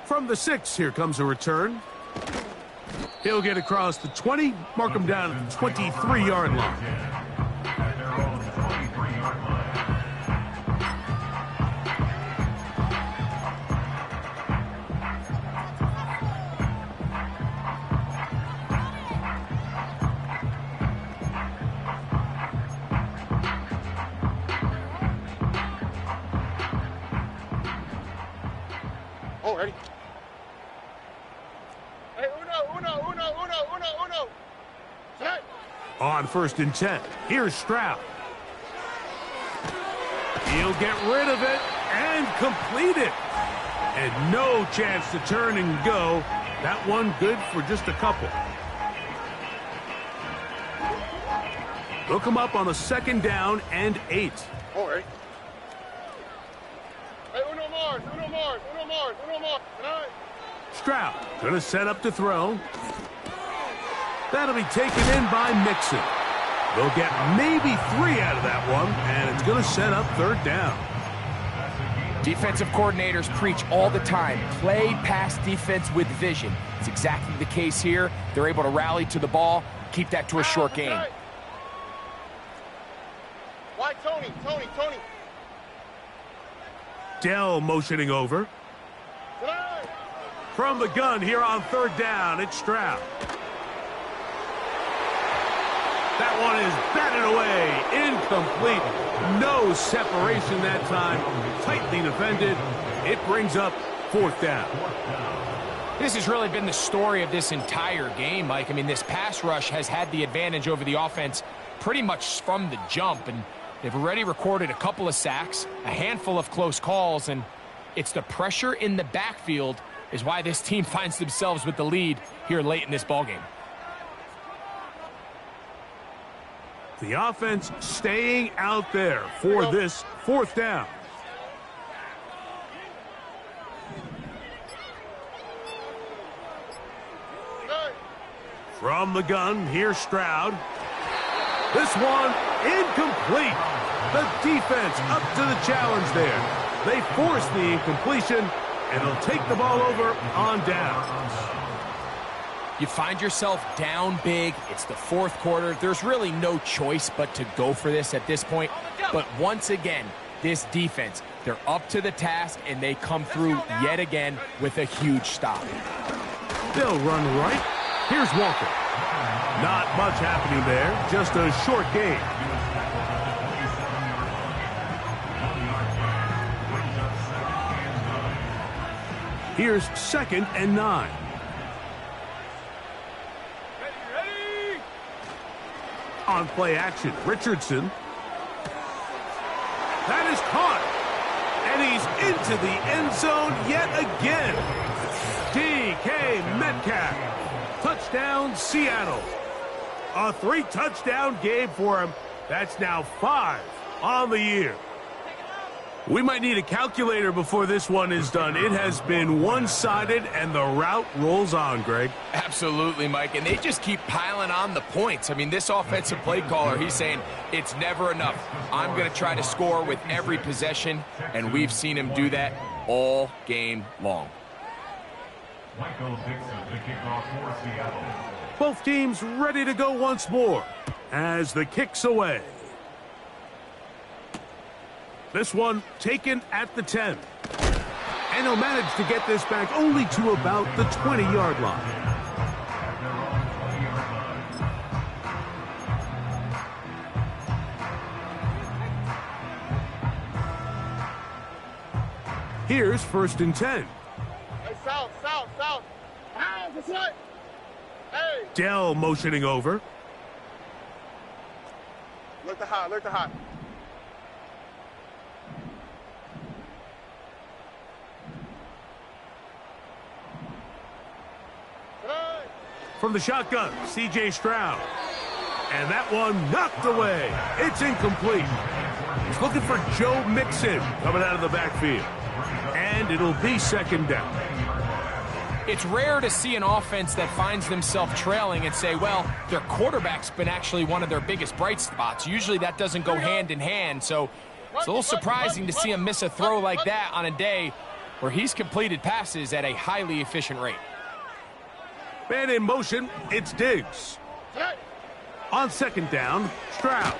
From the 6, here comes a return. He'll get across the 20, mark him down at the 23-yard line. At their own 23-yard line. Already. Hey, uno. Set. On 1st and 10, here's Stroud. He'll get rid of it and complete it. And no chance to turn and go That one good for just a couple. They'll come up on a 2nd down and 8. All right. Hey, uno Mars, uno Mars, uno Mars, uno Mars. Tonight. Stroud going to set up to throw. That'll be taken in by Mixon. They'll get maybe 3 out of that one, and it's going to set up 3rd down. Defensive coordinators preach all the time, play pass defense with vision. It's exactly the case here. They're able to rally to the ball, keep that to a short game. Why, Tony? Dell motioning over. Tonight. From the gun here on 3rd down, it's Stroud. That one is batted away, incomplete. No separation that time, tightly defended. It brings up 4th down. This has really been the story of this entire game, Mike. I mean, this pass rush has had the advantage over the offense pretty much from the jump, and they've already recorded a couple of sacks, a handful of close calls, and it's the pressure in the backfield is why this team finds themselves with the lead here late in this ballgame. The offense staying out there for this 4th down. From the gun, here's Stroud. This one incomplete. The defense up to the challenge there. They force the incompletion, and they'll take the ball over on downs. You find yourself down big. It's the 4th quarter. There's really no choice but to go for this at this point. But once again, this defense, they're up to the task, and they come through yet again with a huge stop. They'll run right. Here's Walker. Not much happening there. Just a short game. Here's 2nd and 9. On play action, Richardson. That is caught. And he's into the end zone yet again. DK Metcalf. Touchdown, Seattle. A 3-touchdown game for him. That's now 5 on the year. We might need a calculator before this one is done. It has been one-sided, and the route rolls on, Greg. Absolutely, Mike, and they just keep piling on the points. I mean, this offensive play caller, he's saying it's never enough. I'm going to try to score with every possession, and we've seen him do that all game long. Michael Dixon, the kickoff for Seattle. Both teams ready to go once more as the kick's away. This one taken at the 10. And he'll manage to get this back only to about the 20-yard line. Here's 1st and 10. Hey, south. Pound, this way. Hey. Dell motioning over. Look the hot. From the shotgun, C.J. Stroud. And that one knocked away. It's incomplete. He's looking for Joe Mixon coming out of the backfield. And it'll be 2nd down. It's rare to see an offense that finds themselves trailing and say, well, their quarterback's been actually one of their biggest bright spots. Usually that doesn't go hand in hand, so it's a little surprising to see him miss a throw like that on a day where he's completed passes at a highly efficient rate. Man in motion, it's Diggs. On 2nd down, Stroud.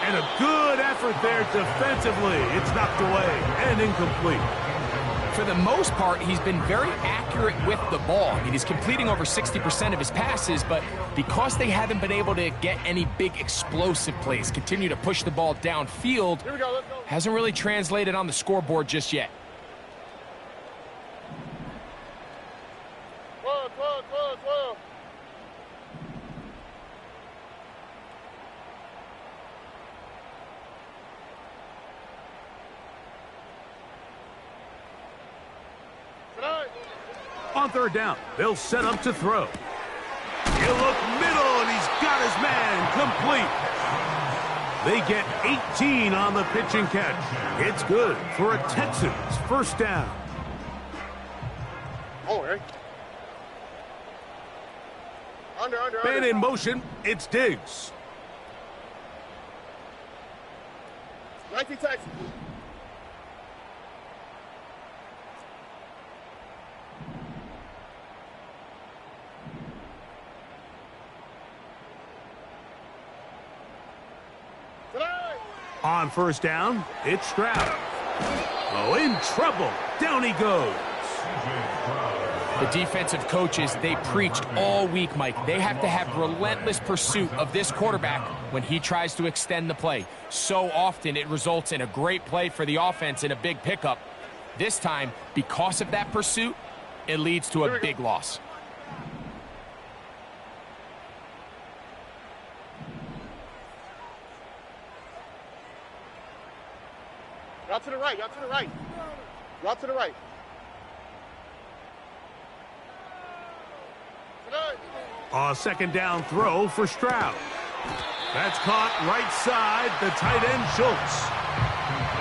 And a good effort there defensively. It's knocked away and incomplete. For the most part, he's been very accurate with the ball. I mean, he's completing over 60% of his passes, but because they haven't been able to get any big explosive plays, continue to push the ball downfield, Here we go, let's go. hasn't really translated on the scoreboard just yet. 12. On third down, they'll set up to throw. He'll look middle, and he's got his man complete. They get 18 on the pitch and catch. It's good for a Texans first down. Oh, Eric. Man in motion, it's Diggs. 19 Texans. On first down, it's Stroud. Oh, in trouble. Down he goes. The defensive coaches, they preached all week, Mike. They have to have relentless pursuit of this quarterback when he tries to extend the play. So often it results in a great play for the offense and a big pickup. This time, because of that pursuit, it leads to a big loss. Route to the right, route to the right. Route to the right. A second down throw for Stroud. That's caught right side, the tight end Schultz.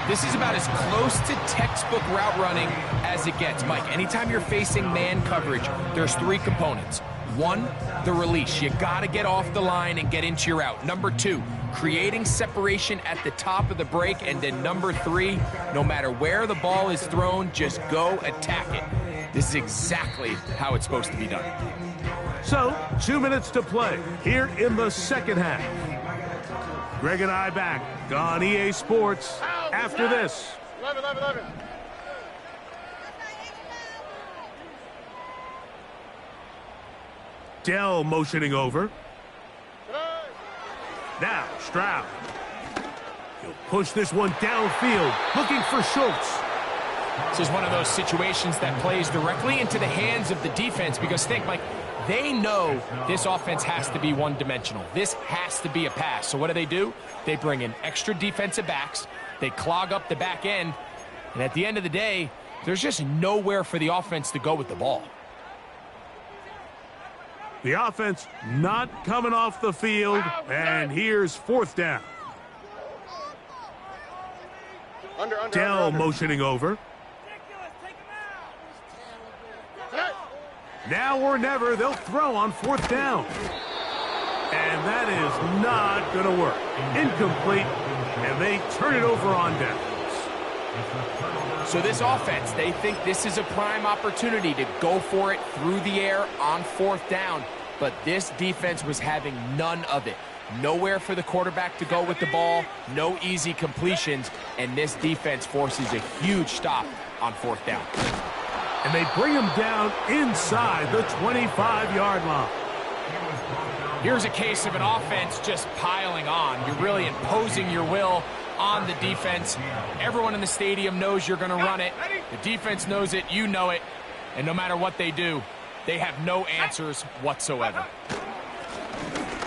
This is about as close to textbook route running as it gets, Mike. Anytime you're facing man coverage, there's three components. One, the release. You got to get off the line and get into your route. Number two, creating separation at the top of the break. And then number three, no matter where the ball is thrown, just go attack it. This is exactly how it's supposed to be done. So, 2 minutes to play here in the second half. Greg and I back on EA Sports after this. 11. Dell motioning over. Now, Stroud. He'll push this one downfield, looking for Schultz. This is one of those situations that plays directly into the hands of the defense because think, Mike, they know this offense has to be one-dimensional. This has to be a pass. So what do? They bring in extra defensive backs. They clog up the back end. And at the end of the day, there's just nowhere for the offense to go with the ball. The offense not coming off the field, and here's fourth down. Dell motioning over. Now or never, they'll throw on fourth down. And that is not going to work. Incomplete, and they turn it over on downs. So this offense, they think this is a prime opportunity to go for it through the air on fourth down. But this defense was having none of it. Nowhere for the quarterback to go with the ball, no easy completions, and this defense forces a huge stop on fourth down. And they bring him down inside the 25-yard line. Here's a case of an offense just piling on. You're really imposing your will on the defense. Everyone in the stadium knows you're going to run it. The defense knows it, you know it. And no matter what they do, they have no answers whatsoever.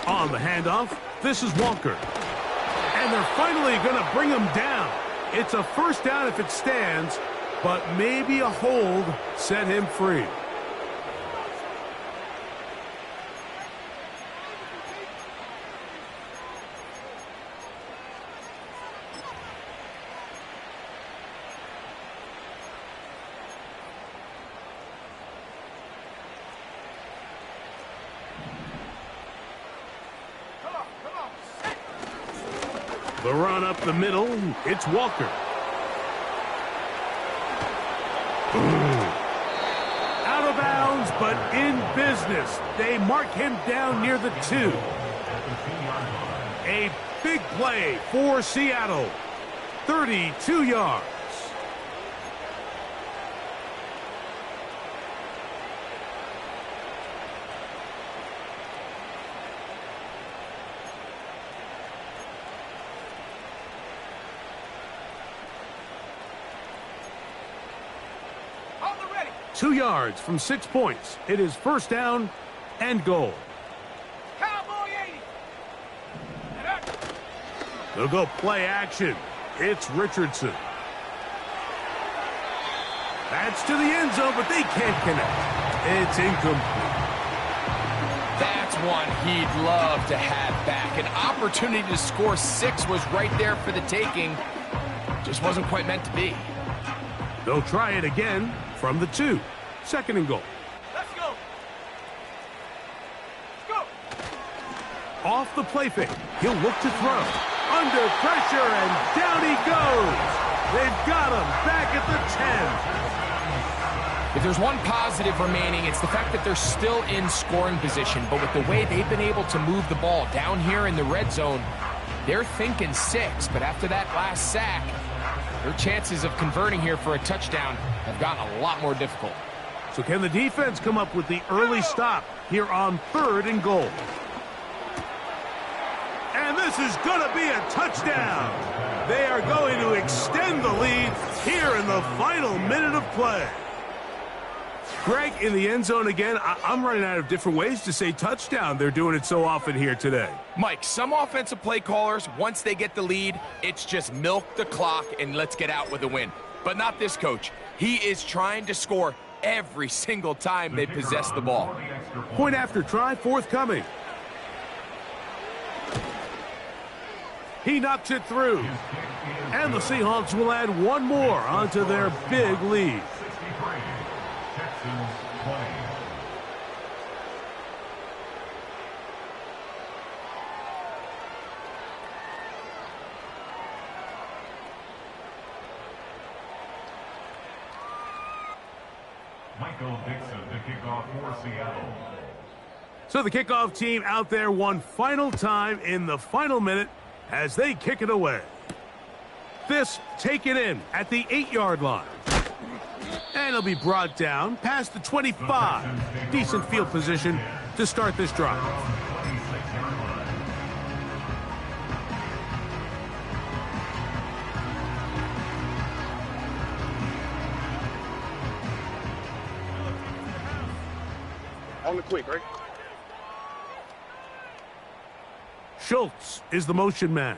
On the handoff, this is Walker. And they're finally going to bring him down. It's a first down if it stands, but maybe a hold set him free. The run up the middle, it's Walker. Out of bounds, but in business. They mark him down near the 2. A big play for Seattle. 32 yards. On the ready. 2 yards from 6 points. It is first down and goal. Cowboy 80. They'll go play action. It's Richardson. That's to the end zone, but they can't connect. It's incomplete. That's one he'd love to have back. An opportunity to score 6 was right there for the taking. Just wasn't quite meant to be. They'll try it again from the 2. 2nd and goal. Let's go. Let's go. Off the play fake. He'll look to throw. Under pressure, and down he goes. They've got him back at the 10. If there's one positive remaining, it's the fact that they're still in scoring position. But with the way they've been able to move the ball down here in the red zone, they're thinking 6. But after that last sack, their chances of converting here for a touchdown have gotten a lot more difficult. So can the defense come up with the early stop here on 3rd and goal? And this is going to be a touchdown. They are going to extend the lead here in the final minute of play. Greg, in the end zone again, I'm running out of different ways to say touchdown. They're doing it so often here today. Mike, some offensive play callers, once they get the lead, it's just milk the clock and let's get out with a win. But not this coach. He is trying to score every single time they possess the ball. Point after try forthcoming. He knocks it through. And the Seahawks will add one more onto their big lead. Michael Dixon to kick off for Seattle. So the kickoff team out there one final time in the final minute as they kick it away. This taken in at the 8-yard line. And it'll be brought down past the 25. Decent field position to start this drive. On the quick, right? Schultz is the motion man.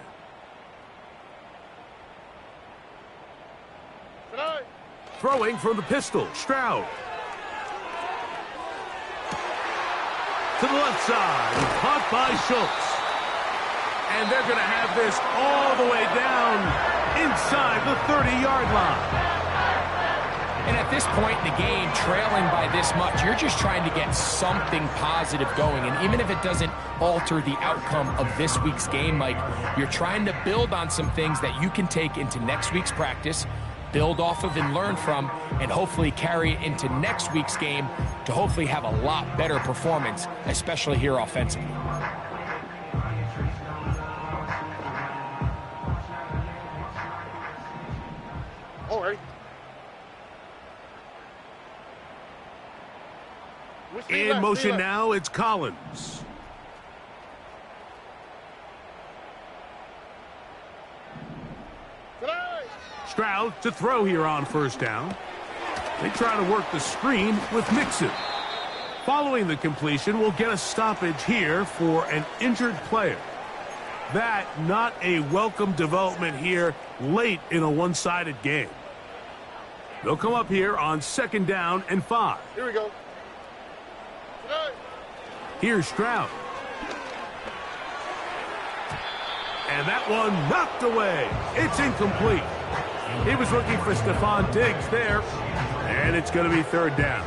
Tonight. Throwing from the pistol, Stroud. To the left side, caught by Schultz. And they're going to have this all the way down inside the 30-yard line. And at this point in the game, trailing by this much, you're just trying to get something positive going. And even if it doesn't alter the outcome of this week's game, Mike, you're trying to build on some things that you can take into next week's practice, build off of and learn from, and hopefully carry it into next week's game to hopefully have a lot better performance, especially here offensively. All right. In motion now, it's Collins. Stroud to throw here on 1st down. They try to work the screen with Mixon. Following the completion, we'll get a stoppage here for an injured player. That not a welcome development here late in a one-sided game. They'll come up here on 2nd down and 5. Here we go. Here's Stroud. And that one knocked away. It's incomplete. He was looking for Stephon Diggs there. And it's going to be 3rd down.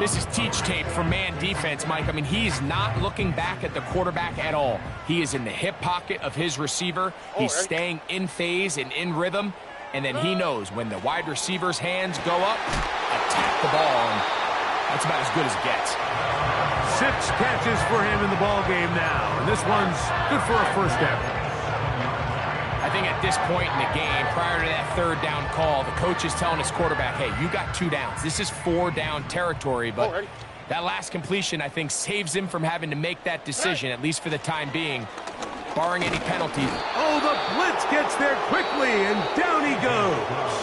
This is teach tape for man defense, Mike. I mean, he's not looking back at the quarterback at all. He is in the hip pocket of his receiver. He's staying in phase and in rhythm. And then he knows when the wide receiver's hands go up, attack the ball. And that's about as good as it gets. 6 catches for him in the ball game now. And this one's good for a 1st down. I think at this point in the game, prior to that 3rd down call, the coach is telling his quarterback, hey, you got 2 downs. This is 4 down territory. But that last completion, I think, saves him from having to make that decision, at least for the time being, barring any penalties. Oh, the blitz gets there quickly, and down he goes.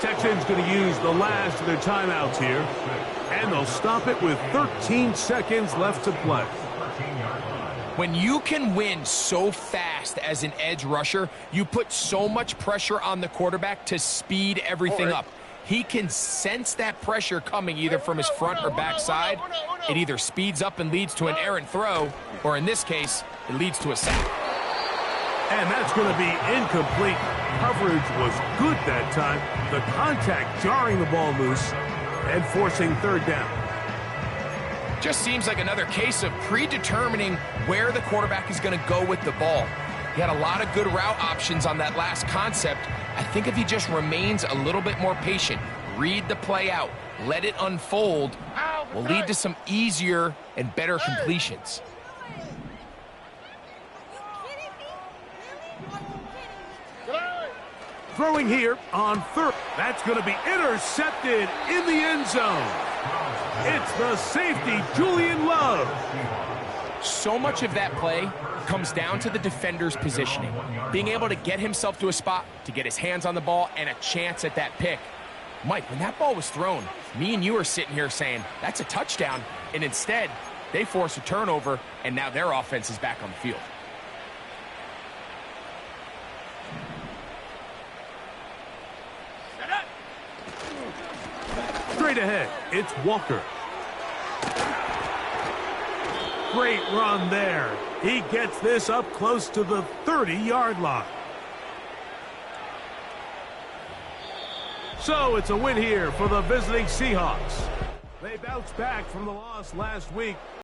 Texans going to use the last of their timeouts here, and they'll stop it with 13 seconds left to play. When you can win so fast as an edge rusher, you put so much pressure on the quarterback to speed everything up. He can sense that pressure coming either from his front or back side. It either speeds up and leads to an errant throw, or in this case, it leads to a sack. And that's going to be incomplete. Coverage was good that time. The contact jarring the ball loose and forcing third down. Just seems like another case of predetermining where the quarterback is going to go with the ball. He had a lot of good route options on that last concept. I think if he just remains a little bit more patient, read the play out, let it unfold, will lead to some easier and better completions. Throwing here on third. That's going to be intercepted in the end zone. It's the safety, Julian Love. So much of that play comes down to the defender's positioning, being able to get himself to a spot, to get his hands on the ball, and a chance at that pick. Mike, when that ball was thrown, me and you are sitting here saying, that's a touchdown, and instead, they force a turnover, and now their offense is back on the field. Straight ahead, it's Walker. Great run there. He gets this up close to the 30-yard line. So it's a win here for the visiting Seahawks. They bounced back from the loss last week.